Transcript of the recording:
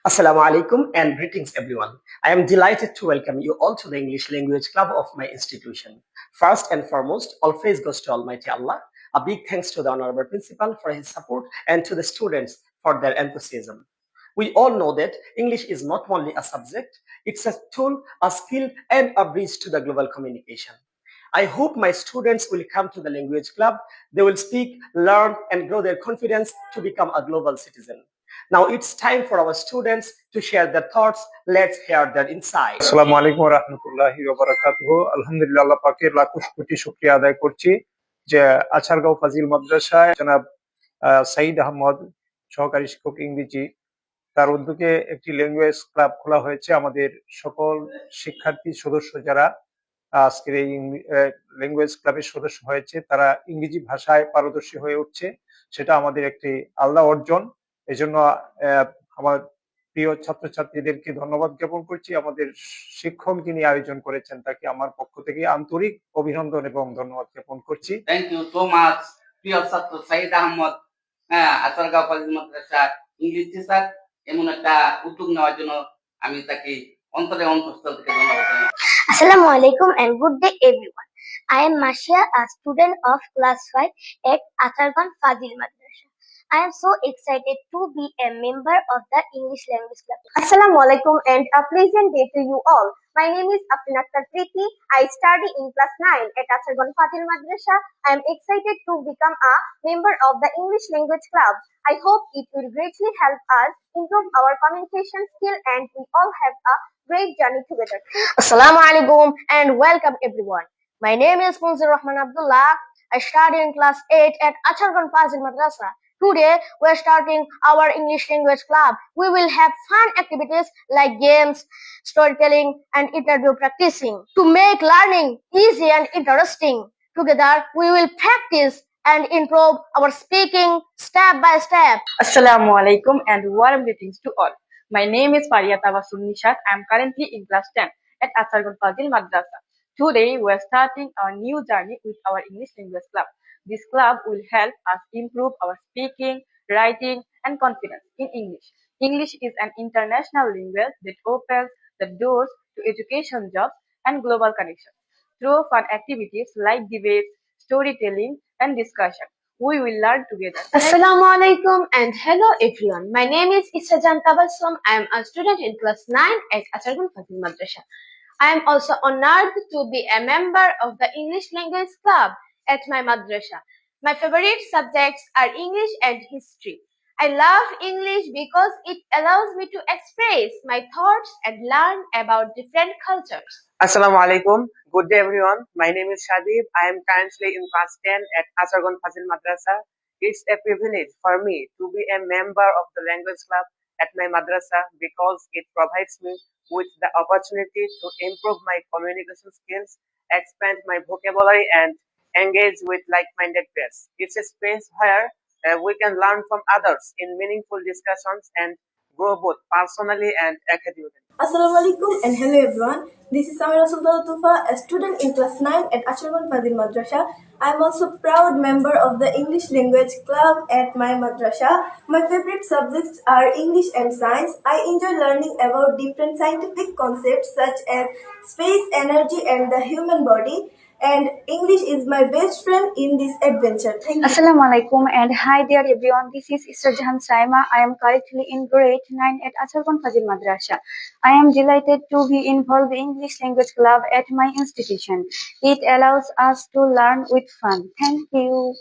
Assalamu alaikum and greetings everyone. I am delighted to welcome you all to the English Language Club of my institution. First and foremost, all praise goes to Almighty Allah. A big thanks to the Honorable Principal for his support and to the students for their enthusiasm. We all know that English is not only a subject, it's a tool, a skill, and a bridge to the global communication. I hope my students will come to the language club. They will speak, learn, and grow their confidence to become a global citizen. Now it's time for our students to share their thoughts. Let's hear their insight. আসসালামু আলাইকুম ওয়া রাহমাতুল্লাহি ওয়া বারাকাতুহু। আলহামদুলিল্লাহ, আল্লাহ পাকের লাখ কোটি শুকরিয়া আদায় করছি যে আছারগাঁও ফাজিল মাদ্রাসায় জনাব সাঈদ আহমদ, সহকারী শিক্ষক ইংরেজি, তার উদ্যোগে একটি ল্যাঙ্গুয়েজ ক্লাব খোলা হয়েছে। আমাদের সকল শিক্ষার্থী সদস্য যারা আজকের এই ল্যাঙ্গুয়েজ ক্লাবের সদস্য হয়েছে তারা ইংরেজি ভাষায় পারদর্শী হয়ে উঠছে, সেটা আমাদের একটি আল্লাহ অর্জন। এজন্য আমার প্রিয় ছাত্রছাত্রীদেরকে ধন্যবাদ জ্ঞাপন করছি। আমাদের শিক্ষক যিনি আয়োজন করেছেন তাকে আমার পক্ষ থেকে আন্তরিক অভিনন্দন এবং ধন্যবাদ জ্ঞাপন করছি। থ্যাংক ইউ সো মাচ প্রিয় ছাত্র সাইদ আহমদ, আচারগাঁও ফাজিল মাদ্রাসা ইংলিশ টিচার, এমন একটা উদ্যোগ নেওয়ার জন্য আমি তাকে অন্তঃস্থল থেকে ধন্যবাদ জানাই। Assalamu alaikum and good day everyone. I am Mashia, a student of class 5 at Achargan Fazil Madrasa. I am so excited to be a member of the English Language Club. Assalamu alaikum and a pleasant day to you all. My name is Afrin Akhtar Preeti. I study in class 9 at Achargan Fazil Madrasa. I am excited to become a member of the English Language Club. I hope it will greatly help us improve our communication skill and we all have a great journey together. Assalamu alaikum and welcome everyone. My name is Munzir Rahman Abdullah. I study in class 8 at Achargan Fazil Madrasa. Today we are starting our English language club. We will have fun activities like games, storytelling and interview practicing to make learning easy and interesting. Together we will practice and improve our speaking step by step. Assalamu alaikum and warm greetings to all. My name is Faria Tabassum Nishat. I am currently in class 10 at Achargan Fazil Madrasa. Today we are starting our new journey with our English language club. This club will help us improve our speaking, writing and confidence in English. English is an international language that opens the doors to education, jobs and global connections. Through fun activities like debates, storytelling and discussion, we will learn together. Assalamu alaikum and hello everyone. My name is Israjan Tabassum. I am a student in class 9 at Achargan Fazil Madrasa. I am also honored to be a member of the English Language Club at my madrasa. My favorite subjects are English and history. I love English because it allows me to express my thoughts and learn about different cultures. Assalamu alaikum. Good day everyone. My name is Shadib. I am currently in class 10 at Achargan Fazil Madrasa. It's a privilege for me to be a member of the language club at my madrasa because it provides me with the opportunity to improve my communication skills, expand my vocabulary and engage with like-minded peers. It's a space where we can learn from others in meaningful discussions and grow both personally and academically. Assalamu alaikum and hello everyone. This is Samira Sultan Tufa, a student in class 9 at Achargan Fazil Madrasa. I am also proud member of the English Language Club at my madrasa. My favorite subjects are English and science. I enjoy learning about different scientific concepts such as space, energy and the human body. And English is my best friend in this adventure. Thank you. Assalamu alaikum and hi dear everyone. This is Isra Jahan Saima. I am currently in grade 9 at Achargan Fazil Madrasa. I am delighted to be involved in English language club at my institution. It allows us to learn with fun. Thank you.